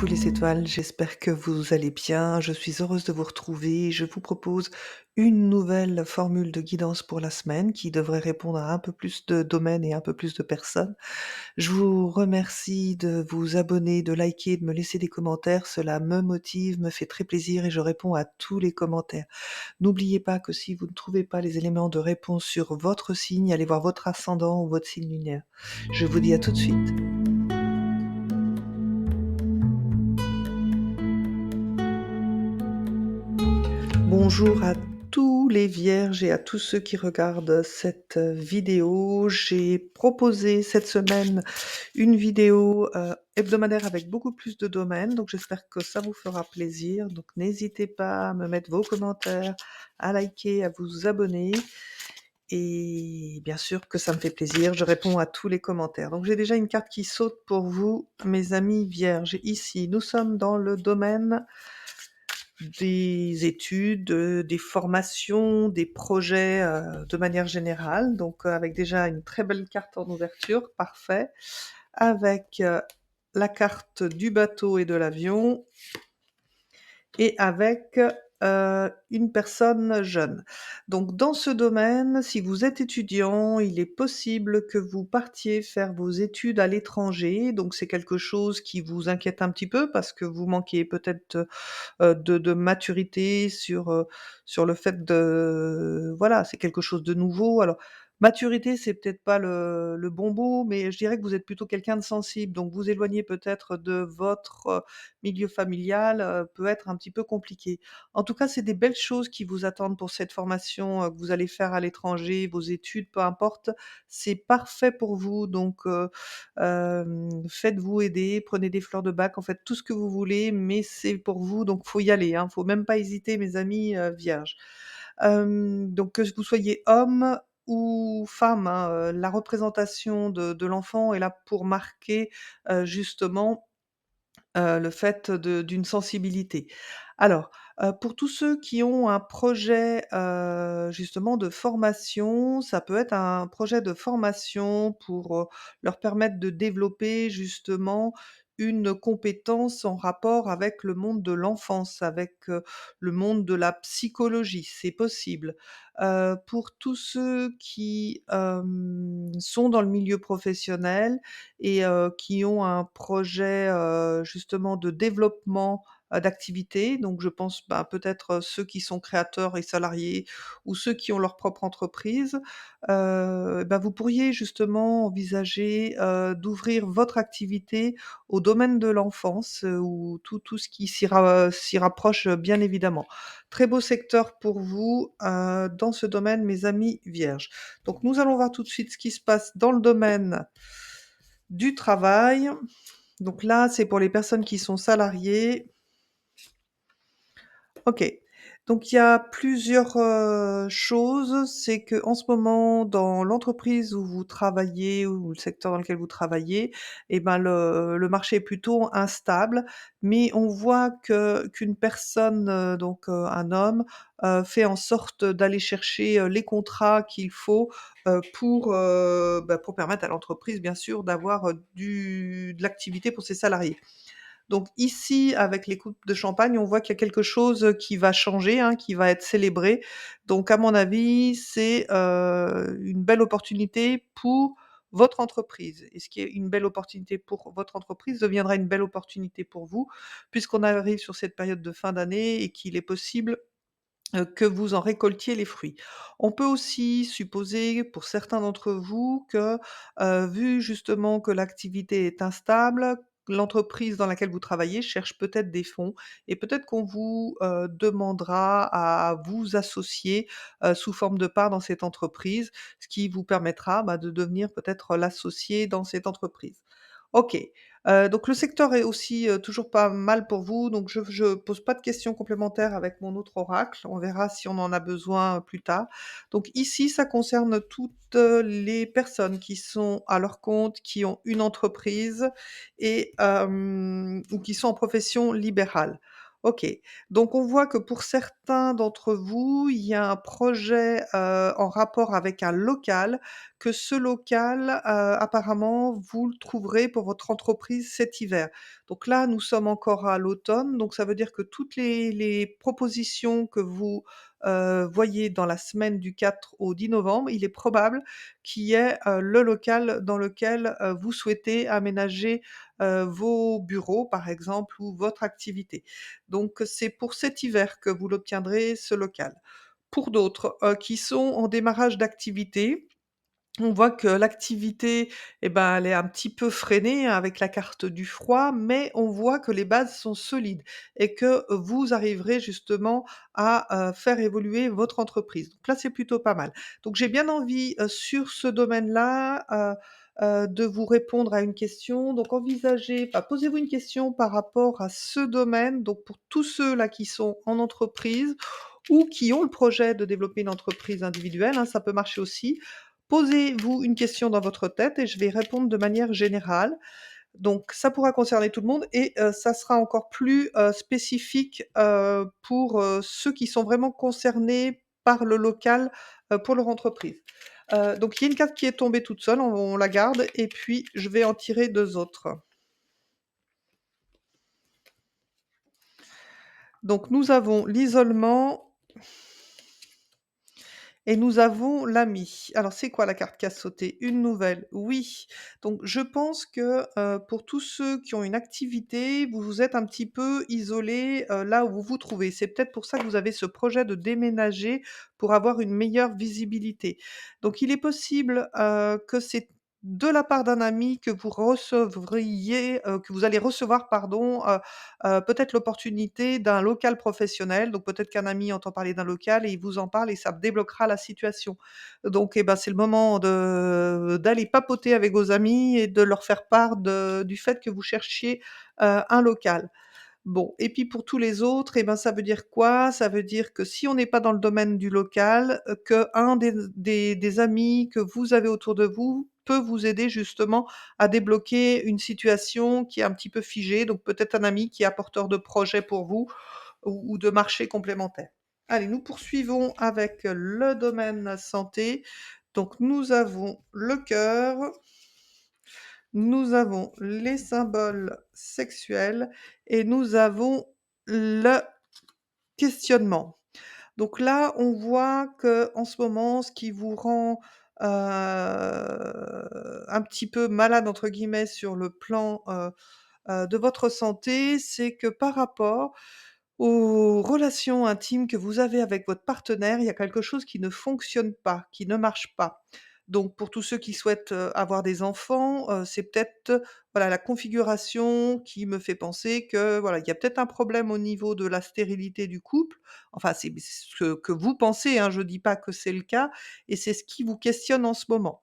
Coucou les étoiles, j'espère que vous allez bien. Je suis heureuse de vous retrouver. Je vous propose une nouvelle formule de guidance pour la semaine qui devrait répondre à un peu plus de domaines et un peu plus de personnes. Je vous remercie de vous abonner, de liker, de me laisser des commentaires. Cela me motive, me fait très plaisir et je réponds à tous les commentaires. N'oubliez pas que si vous ne trouvez pas les éléments de réponse sur votre signe, allez voir votre ascendant ou votre signe lunaire. Je vous dis à tout de suite. Bonjour à tous les vierges et à tous ceux qui regardent cette vidéo. J'ai proposé cette semaine une vidéo hebdomadaire avec beaucoup plus de domaines, donc j'espère que ça vous fera plaisir. Donc n'hésitez pas à me mettre vos commentaires, à liker, à vous abonner. Et bien sûr que ça me fait plaisir, je réponds à tous les commentaires. Donc j'ai déjà une carte qui saute pour vous, mes amis vierges. Ici, nous sommes dans le domaine des études, des formations, des projets, de manière générale, donc avec déjà une très belle carte en ouverture, parfait. Avec, la carte du bateau et de l'avion et avec, une personne jeune. Donc dans ce domaine, si vous êtes étudiant, il est possible que vous partiez faire vos études à l'étranger, donc c'est quelque chose qui vous inquiète un petit peu parce que vous manquez peut-être, de maturité sur le fait de voilà, c'est quelque chose de nouveau. Alors, maturité, c'est peut-être pas le bon mot, mais je dirais que vous êtes plutôt quelqu'un de sensible, donc vous éloigner peut-être de votre, milieu familial, peut être un petit peu compliqué. En tout cas, c'est des belles choses qui vous attendent pour cette formation, que vous allez faire à l'étranger, vos études, peu importe. C'est parfait pour vous, donc faites-vous aider, prenez des fleurs de bac, en fait tout ce que vous voulez, mais c'est pour vous, donc faut y aller, hein. Faut même pas hésiter mes amis, vierges. Donc que vous soyez homme ou femme, hein, la représentation de l'enfant est là pour marquer, justement le fait d'une sensibilité. Alors, pour tous ceux qui ont un projet, justement de formation, ça peut être un projet de formation pour, leur permettre de développer justement une compétence en rapport avec le monde de l'enfance, avec, le monde de la psychologie, c'est possible. Pour tous ceux qui, sont dans le milieu professionnel, et qui ont un projet, justement de développement, d'activité. Donc je pense, bah, peut-être, ceux qui sont créateurs et salariés ou ceux qui ont leur propre entreprise. Bah, vous pourriez justement envisager, d'ouvrir votre activité au domaine de l'enfance, ou tout ce qui s'y rapproche, bien évidemment. Très beau secteur pour vous, dans ce domaine, mes amis vierges. Donc nous allons voir tout de suite ce qui se passe dans le domaine du travail. Donc là, c'est pour les personnes qui sont salariées. OK. Donc il y a plusieurs, choses. C'est que en ce moment, dans l'entreprise où vous travaillez ou le secteur dans lequel vous travaillez, et ben, le marché est plutôt instable, mais on voit qu'une personne, donc un homme, fait en sorte d'aller chercher, les contrats qu'il faut, pour permettre à l'entreprise, bien sûr, d'avoir, de l'activité pour ses salariés. Donc ici, avec les coupes de champagne, on voit qu'il y a quelque chose, qui va changer, hein, qui va être célébré. Donc à mon avis, c'est, une belle opportunité pour votre entreprise, et ce qui est une belle opportunité pour votre entreprise deviendra une belle opportunité pour vous, puisqu'on arrive sur cette période de fin d'année et qu'il est possible, que vous en récoltiez les fruits. On peut aussi supposer pour certains d'entre vous que, vu justement que l'activité est instable, l'entreprise dans laquelle vous travaillez cherche peut-être des fonds, et peut-être qu'on vous, demandera à vous associer, sous forme de part dans cette entreprise, ce qui vous permettra, bah, de devenir peut-être l'associé dans cette entreprise. OK. Donc le secteur est aussi, toujours pas mal pour vous, donc je pose pas de questions complémentaires avec mon autre oracle. On verra si on en a besoin, plus tard. Donc ici, ça concerne toutes, les personnes qui sont à leur compte, qui ont une entreprise et ou qui sont en profession libérale. OK. Donc on voit que pour certains d'entre vous, il y a un projet, en rapport avec un local, que ce local, apparemment, vous le trouverez pour votre entreprise cet hiver. Donc là, nous sommes encore à l'automne, donc ça veut dire que toutes les propositions que vous, voyez dans la semaine du 4 au 10 novembre, il est probable qu'il y ait, le local dans lequel, vous souhaitez aménager, vos bureaux, par exemple, ou votre activité. Donc c'est pour cet hiver que vous l'obtiendrez, ce local. Pour d'autres, qui sont en démarrage d'activité, on voit que l'activité, eh ben, elle est un petit peu freinée avec la carte du froid, mais on voit que les bases sont solides et que vous arriverez justement à, faire évoluer votre entreprise. Donc là, c'est plutôt pas mal. Donc j'ai bien envie, sur ce domaine-là, de vous répondre à une question. Donc posez-vous une question par rapport à ce domaine, donc pour tous ceux-là qui sont en entreprise ou qui ont le projet de développer une entreprise individuelle, hein, ça peut marcher aussi. Posez-vous une question dans votre tête et je vais répondre de manière générale. Donc ça pourra concerner tout le monde et ça sera encore plus, spécifique, pour, ceux qui sont vraiment concernés par le local, pour leur entreprise. Donc il y a une carte qui est tombée toute seule, on la garde et puis je vais en tirer 2 autres. Donc nous avons l'isolement et nous avons l'ami. Alors c'est quoi la carte qui a sauté? Une nouvelle, oui. Donc je pense que, pour tous ceux qui ont une activité, vous vous êtes un petit peu isolés, là où vous vous trouvez. C'est peut-être pour ça que vous avez ce projet de déménager pour avoir une meilleure visibilité. Donc il est possible, que c'est de la part d'un ami que vous recevriez, que vous allez recevoir pardon, peut-être l'opportunité d'un local professionnel. Donc peut-être qu'un ami entend parler d'un local et il vous en parle et ça débloquera la situation. Donc eh ben, c'est le moment d'aller papoter avec vos amis et de leur faire part du fait que vous cherchiez, un local. Bon et puis pour tous les autres et ben, ça veut dire quoi? Ça veut dire que si on n'est pas dans le domaine du local, qu'un des amis que vous avez autour de vous peut vous aider justement à débloquer une situation qui est un petit peu figée. Donc peut-être un ami qui est apporteur de projets pour vous ou de marchés complémentaires. Allez, nous poursuivons avec le domaine santé. Donc nous avons le cœur, nous avons les symboles sexuels et nous avons le questionnement. Donc là, on voit que en ce moment, ce qui vous rend, un petit peu «malade» entre guillemets sur le plan, de votre santé, c'est que par rapport aux relations intimes que vous avez avec votre partenaire, il y a quelque chose qui ne fonctionne pas, qui ne marche pas. Donc pour tous ceux qui souhaitent, avoir des enfants, c'est peut-être, voilà, la configuration qui me fait penser que, voilà, il y a peut-être un problème au niveau de la stérilité du couple. Enfin, c'est ce que vous pensez, hein, je dis pas que c'est le cas et c'est ce qui vous questionne en ce moment.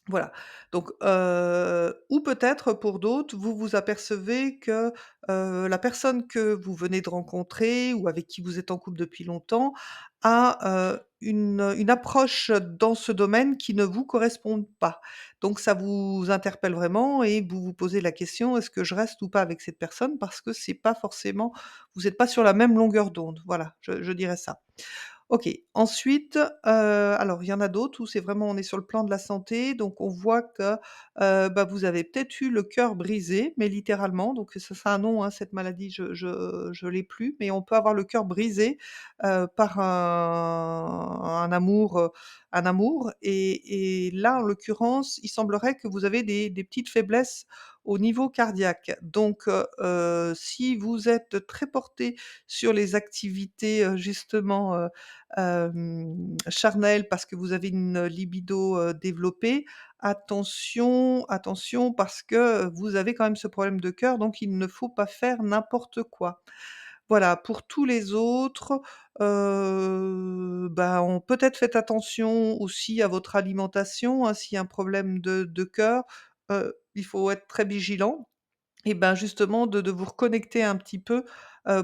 Voilà, donc ou peut-être pour d'autres, vous vous apercevez que, la personne que vous venez de rencontrer ou avec qui vous êtes en couple depuis longtemps a, une approche dans ce domaine qui ne vous correspond pas. Donc ça vous interpelle vraiment et vous vous posez la question: «Est-ce que je reste ou pas avec cette personne?» parce que c'est pas forcément vous êtes pas sur la même longueur d'onde. Voilà, je dirais ça. OK. Ensuite, alors il y en a d'autres où c'est vraiment on est sur le plan de la santé, donc on voit que, bah, vous avez peut-être eu le cœur brisé, mais littéralement, donc ça a un nom, hein, cette maladie, je l'ai plus, mais on peut avoir le cœur brisé, par un amour et là, en l'occurrence, il semblerait que vous avez des petites faiblesses au niveau cardiaque. Donc, si vous êtes très porté sur les activités, justement, charnel parce que vous avez une libido, développée, attention parce que, vous avez quand même ce problème de cœur, donc il ne faut pas faire n'importe quoi. Voilà, pour tous les autres, bah, on peut-être faites attention aussi à votre alimentation, hein, s'il y a un problème de cœur, il faut être très vigilant. Et ben, justement de vous reconnecter un petit peu,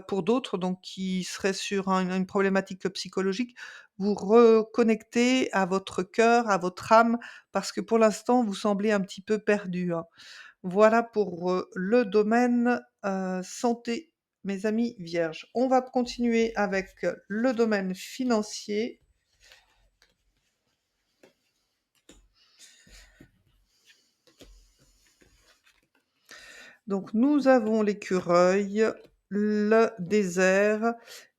pour d'autres donc qui seraient sur une problématique, psychologique, vous reconnecter à votre cœur, à votre âme, parce que pour l'instant vous semblez un petit peu perdu, hein. Voilà pour, le domaine, santé. mes amis vierges. On va continuer avec le domaine financier. Donc nous avons l'écureuil, le désert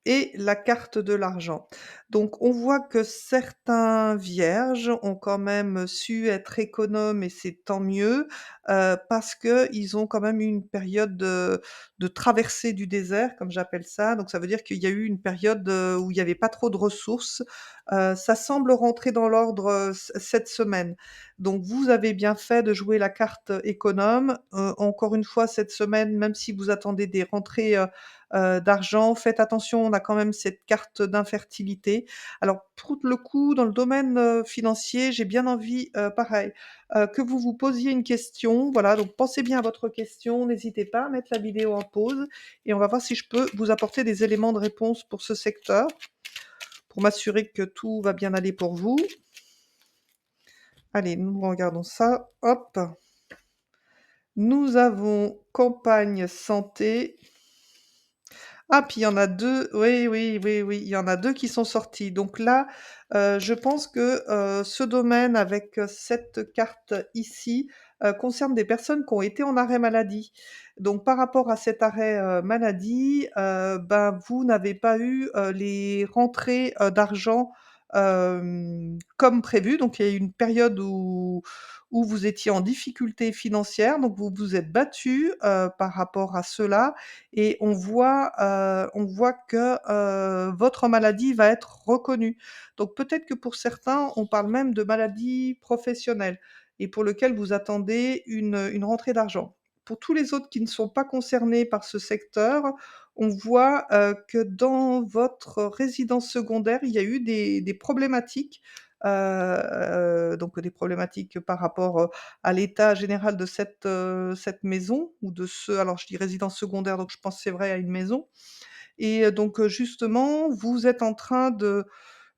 et la carte de l'argent. Donc on voit que certains vierges ont quand même su être économes et c'est tant mieux, parce qu'ils ont quand même eu une période de traversée du désert, comme j'appelle ça. Donc ça veut dire qu'il y a eu une période, où il y avait pas trop de ressources. Ça semble rentrer dans l'ordre, cette semaine. Donc vous avez bien fait de jouer la carte économe. Encore une fois, cette semaine, même si vous attendez des rentrées, d'argent, faites attention, on a quand même cette carte d'infertilité. Alors pour le coup, dans le domaine, financier, j'ai bien envie, pareil, que vous vous posiez une question. Voilà, donc pensez bien à votre question, n'hésitez pas à mettre la vidéo en pause et on va voir si je peux vous apporter des éléments de réponse pour ce secteur, pour m'assurer que tout va bien aller pour vous. Allez, nous regardons ça. Hop. Nous avons campagne santé. Ah, puis il y en a 2. Oui, oui, oui, oui, il y en a 2 qui sont sortis. Donc là, je pense que, ce domaine avec, cette carte ici, concerne des personnes qui ont été en arrêt maladie. Donc par rapport à cet arrêt, maladie, ben, vous n'avez pas eu, les rentrées, d'argent, comme prévu. Donc il y a eu une période où vous étiez en difficulté financière, donc vous vous êtes battus, par rapport à cela et on voit que, votre maladie va être reconnue. Donc peut-être que pour certains, on parle même de maladie professionnelle et pour lequel vous attendez une rentrée d'argent. Pour tous les autres qui ne sont pas concernés par ce secteur, on voit, que dans votre résidence secondaire, il y a eu des problématiques, donc des problématiques par rapport, à l'état général de cette maison ou de ce alors je dis résidence secondaire, donc je pense c'est vrai à une maison et donc justement, vous êtes en train de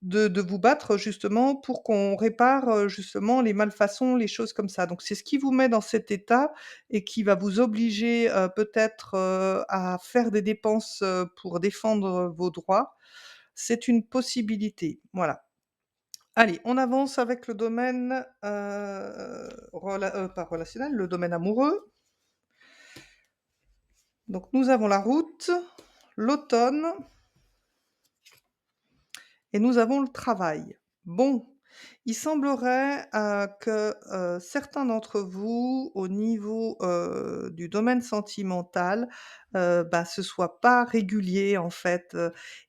vous battre justement pour qu'on répare, justement les malfaçons, les choses comme ça. Donc c'est ce qui vous met dans cet état et qui va vous obliger, peut-être, à faire des dépenses, pour défendre vos droits. C'est une possibilité, voilà. Allez, on avance avec le domaine, pas relationnel, le domaine amoureux. Donc nous avons la route, l'automne et nous avons le travail. Bon, il semblerait, que, certains d'entre vous, au niveau, du domaine sentimental, bah, ce soit pas régulier, en fait,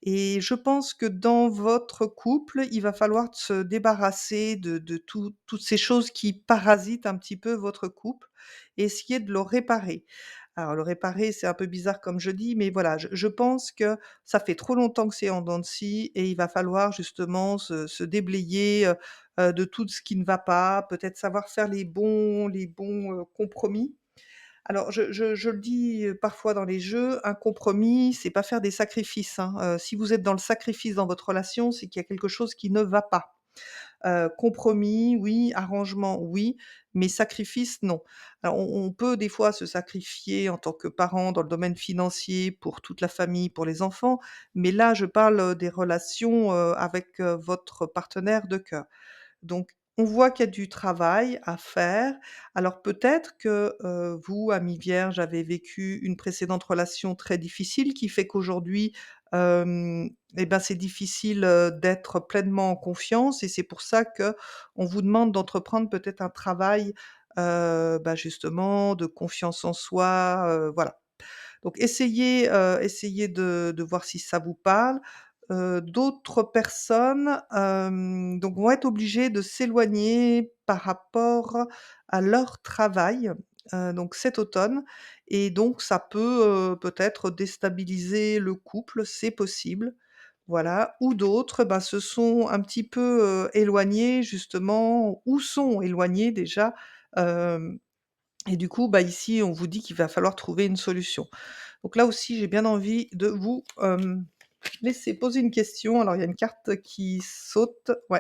et je pense que dans votre couple, il va falloir se débarrasser de toutes ces choses qui parasitent un petit peu votre couple et essayer de le réparer. Alors le réparer, c'est un peu bizarre comme je dis, mais voilà, je pense que ça fait trop longtemps que c'est en dents de scie et il va falloir justement se déblayer, de tout ce qui ne va pas, peut-être savoir faire les bons, compromis. Alors je le dis, parfois dans les jeux, un compromis, c'est pas faire des sacrifices, hein. Si vous êtes dans le sacrifice dans votre relation, c'est qu'il y a quelque chose qui ne va pas. Compromis, oui, arrangement, oui, mais sacrifice, non. Alors on peut des fois se sacrifier en tant que parent dans le domaine financier pour toute la famille, pour les enfants, mais là je parle, des relations, avec, votre partenaire de cœur. Donc, on voit qu'il y a du travail à faire. Alors peut-être que, vous, amis vierges, avez vécu une précédente relation très difficile qui fait qu'aujourd'hui, et ben, c'est difficile, d'être pleinement en confiance et c'est pour ça que on vous demande d'entreprendre peut-être un travail, bah, justement de confiance en soi, voilà. Donc essayez de voir si ça vous parle. D'autres personnes, donc vont être obligées de s'éloigner par rapport à leur travail, donc cet automne et donc ça peut, peut-être déstabiliser le couple, c'est possible, voilà. Ou d'autres, bah, se sont un petit peu, éloignés justement ou sont éloignés déjà, hem et du coup, bah, ici, on vous dit qu'il va falloir trouver une solution. Donc là aussi, j'ai bien envie de vous, laisser poser une question. Alors il y a une carte qui saute, ouais.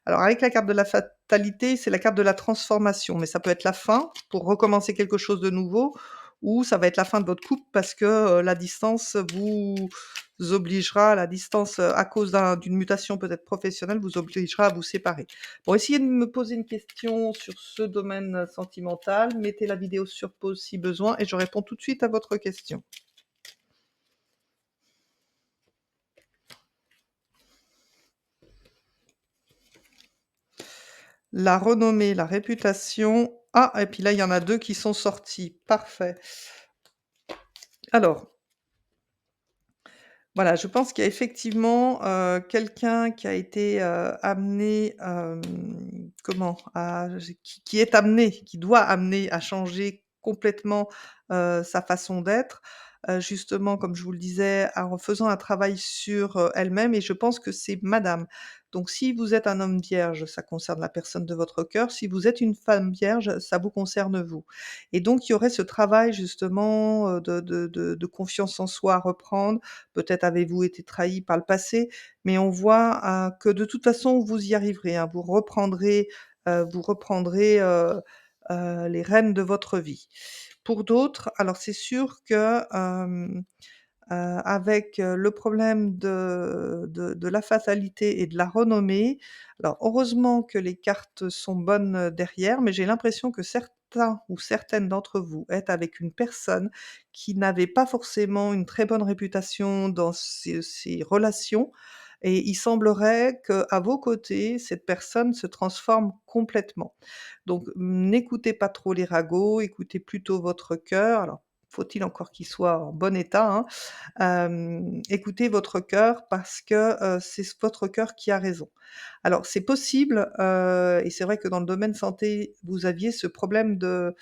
Alors avec la carte de la fatalité, c'est la carte de la transformation, mais ça peut être la fin pour recommencer quelque chose de nouveau ou ça va être la fin de votre couple parce que, la distance vous obligera la distance, à cause d'une mutation peut-être professionnelle, vous obligera à vous séparer. Bon, essayez de me poser une question sur ce domaine, sentimental, mettez la vidéo sur pause si besoin et je réponds tout de suite à votre question. La renommée, la réputation. Ah et puis là, il y en a 2 qui sont sortis. Parfait. Alors, voilà, je pense qu'il y a effectivement, quelqu'un qui a été, amené, comment? Qui est amené, qui doit amener à changer complètement, sa façon d'être, justement, comme je vous le disais, en faisant un travail sur, elle-même et je pense que c'est madame. Donc si vous êtes un homme vierge, ça concerne la personne de votre cœur. Si vous êtes une femme vierge, ça vous concerne vous. Et donc il y aurait ce travail justement, de confiance en soi à reprendre. Peut-être avez-vous été trahi par le passé, mais on voit, que de toute façon vous y arriverez, hein. Vous reprendrez les rênes de votre vie. Pour d'autres, alors c'est sûr que, avec, le problème de la fatalité et de la renommée. Alors heureusement que les cartes sont bonnes, derrière, mais j'ai l'impression que certains ou certaines d'entre vous êtes avec une personne qui n'avait pas forcément une très bonne réputation dans ses relations et il semblerait qu'à vos côtés, cette personne se transforme complètement. Donc n'écoutez pas trop les ragots, écoutez plutôt votre cœur. Alors, faut-il encore qu'il soit en bon état, hein, écoutez votre cœur parce que, c'est votre cœur qui a raison. Alors c'est possible, et c'est vrai que dans le domaine santé, vous aviez ce problème de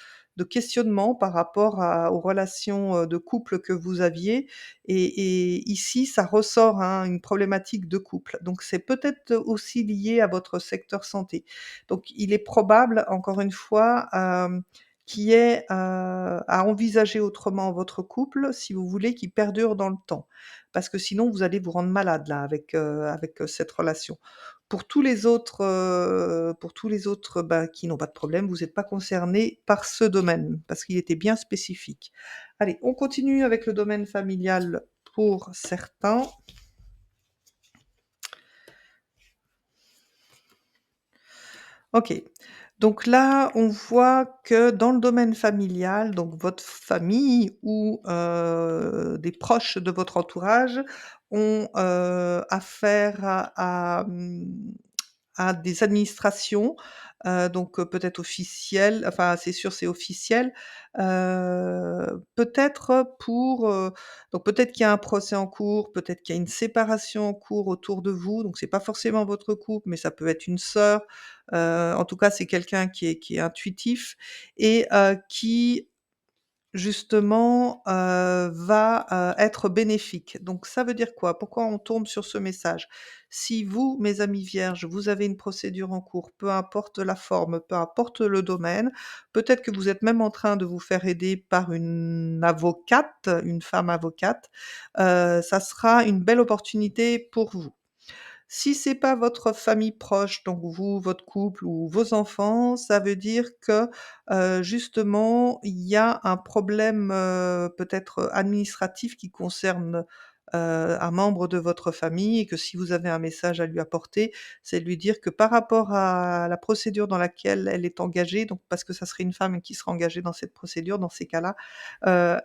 questionnement par rapport aux relations, de couple que vous aviez et ici ça ressort, hein, une problématique de couple. Donc c'est peut-être aussi lié à votre secteur santé. Donc il est probable, encore une fois, qu'il y ait, à envisager autrement votre couple, si vous voulez qu'il perdure dans le temps. Parce que sinon vous allez vous rendre malade là avec, cette relation. Pour tous les autres, bah, qui n'ont pas de problème, vous êtes pas concernés par ce domaine, parce qu'il était bien spécifique. Allez, on continue avec le domaine familial pour certains. OK. Donc là, on voit que dans le domaine familial, donc votre famille ou des proches de votre entourage ont, affaire à des administrations, donc peut-être officielles, enfin c'est sûr c'est officiel, peut-être pour, donc peut-être qu'il y a un procès en cours, peut-être qu'il y a une séparation en cours autour de vous, donc c'est pas forcément votre couple, mais ça peut être une sœur, en tout cas c'est quelqu'un qui est intuitif et qui justement, va, être bénéfique. Donc ça veut dire quoi? Pourquoi on tombe sur ce message? Si vous, mes amis vierges, vous avez une procédure en cours, peu importe la forme, peu importe le domaine, peut-être que vous êtes même en train de vous faire aider par une avocate, une femme avocate, ça sera une belle opportunité pour vous. Si c'est pas votre famille proche, donc vous, votre couple ou vos enfants, ça veut dire que, justement, il y a un problème, peut-être, administratif qui concerne, un membre de votre famille et que si vous avez un message à lui apporter, c'est de lui dire que par rapport à la procédure dans laquelle elle est engagée, donc parce que ça serait une femme qui sera engagée dans cette procédure, dans ces cas-là,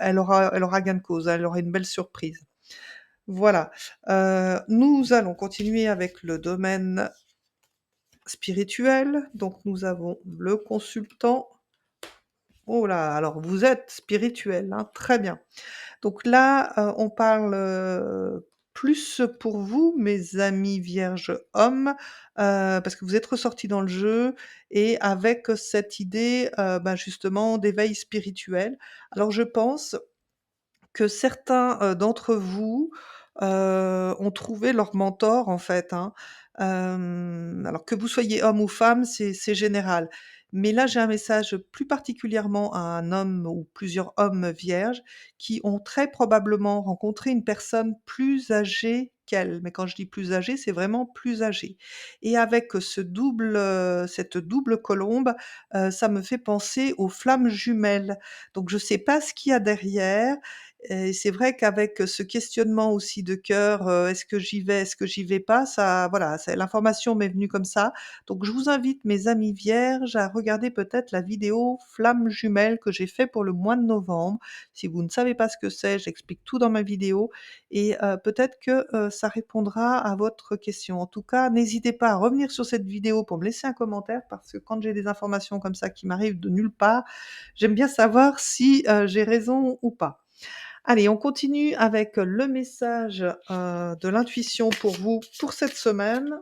elle aura gain de cause, elle aura une belle surprise. Voilà, nous allons continuer avec le domaine spirituel. Donc nous avons le consultant. Oh là, alors vous êtes spirituel, hein, très bien. Donc là, on parle, plus pour vous, mes amis vierges hommes, parce que vous êtes ressortis dans le jeu et avec cette idée, bah, justement d'éveil spirituel. Alors je pense que certains, d'entre vous, ont trouvé leur mentor en fait, hein. Alors que vous soyez homme ou femme, c'est général. Mais là, j'ai un message plus particulièrement à un homme ou plusieurs hommes vierges qui ont très probablement rencontré une personne plus âgée qu'elle, mais quand je dis plus âgée, c'est vraiment plus âgée et avec cette double colombe, ça me fait penser aux flammes jumelles. Donc je ne sais pas ce qu'il y a derrière et c'est vrai qu'avec ce questionnement aussi de cœur, «Est-ce que j'y vais? Est-ce que j'y vais pas?» ça voilà, c'est l'information m'est venue comme ça. Donc je vous invite mes amis vierges à regarder peut-être la vidéo flammes jumelles que j'ai fait pour le mois de novembre. Si vous ne savez pas ce que c'est, j'explique tout dans ma vidéo et peut-être que, ça répondra à votre question. En tout cas, n'hésitez pas à revenir sur cette vidéo pour me laisser un commentaire parce que quand j'ai des informations comme ça qui m'arrivent de nulle part, j'aime bien savoir si, j'ai raison ou pas. Allez, on continue avec le message, de l'intuition pour vous pour cette semaine.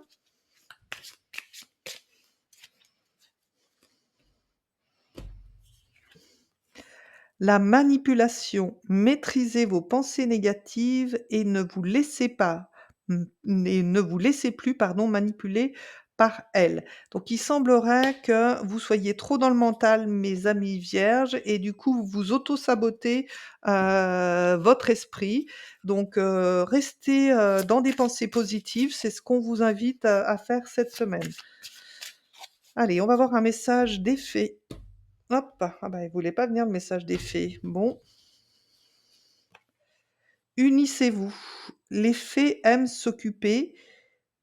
La manipulation. Maîtrisez vos pensées négatives et ne vous laissez plus, pardon, manipuler par elles. Donc il semblerait que vous soyez trop dans le mental, mes amis vierges, et du coup, vous auto-sabotez, votre esprit. Donc restez, dans des pensées positives, c'est ce qu'on vous invite, à faire cette semaine. Allez, on va voir un message des fées. Hop! Ah bah, il voulait pas venir le message des fées. Bon. Unissez-vous. Les fées aiment s'occuper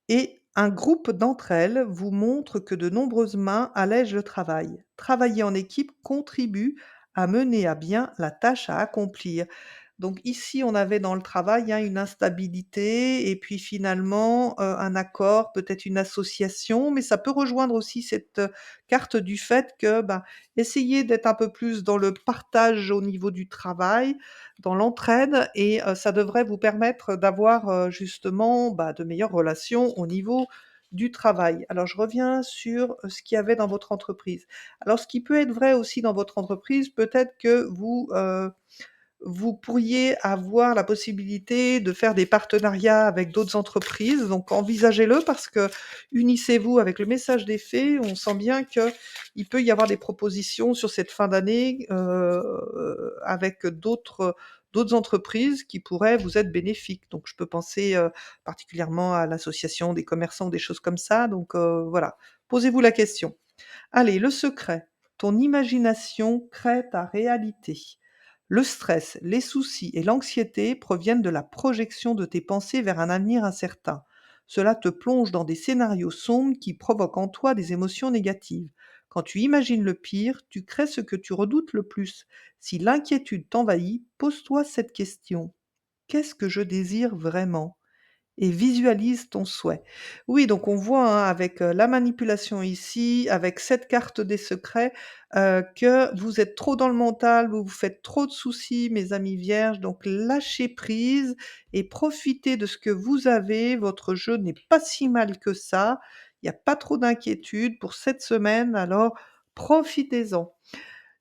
et un groupe d'entre elles vous montre que de nombreuses mains allègent le travail. Travailler en équipe contribue à mener à bien la tâche à accomplir. Donc ici, on avait dans le travail, hein, une instabilité et puis finalement, un accord, peut-être une association, mais ça peut rejoindre aussi cette, carte du fait que, ben, essayez d'être un peu plus dans le partage au niveau du travail, dans l'entraide et ça devrait vous permettre d'avoir, justement, bah, de meilleures relations au niveau du travail. Alors je reviens sur, ce qu'il y avait dans votre entreprise. Alors ce qui peut être vrai aussi dans votre entreprise, peut-être que vous pourriez avoir la possibilité de faire des partenariats avec d'autres entreprises, donc envisagez-le parce que unissez-vous avec le message des fées. On sent bien qu'il peut y avoir des propositions sur cette fin d'année, avec d'autres entreprises qui pourraient vous être bénéfiques. Donc je peux penser, particulièrement à l'association des commerçants, des choses comme ça, donc voilà. Posez-vous la question. Allez, le secret. Ton imagination crée ta réalité. Le stress, les soucis et l'anxiété proviennent de la projection de tes pensées vers un avenir incertain. Cela te plonge dans des scénarios sombres qui provoquent en toi des émotions négatives. Quand tu imagines le pire, tu crées ce que tu redoutes le plus. Si l'inquiétude t'envahit, pose-toi cette question. Qu'est-ce que je désire vraiment? Et visualise ton souhait. Oui, donc on voit, hein, avec, la manipulation ici, avec cette carte des secrets, que vous êtes trop dans le mental, vous vous faites trop de soucis, mes amis vierges, donc lâchez prise et profitez de ce que vous avez. Votre jeu n'est pas si mal que ça. Il n'y a pas trop d'inquiétude pour cette semaine, alors profitez-en.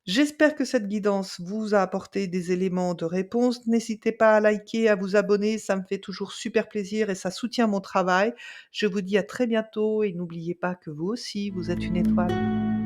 J'espère que cette guidance vous a apporté des éléments de réponse. N'hésitez pas à liker, à vous abonner, ça me fait toujours super plaisir et ça soutient mon travail. Je vous dis à très bientôt et n'oubliez pas que vous aussi, vous êtes une étoile.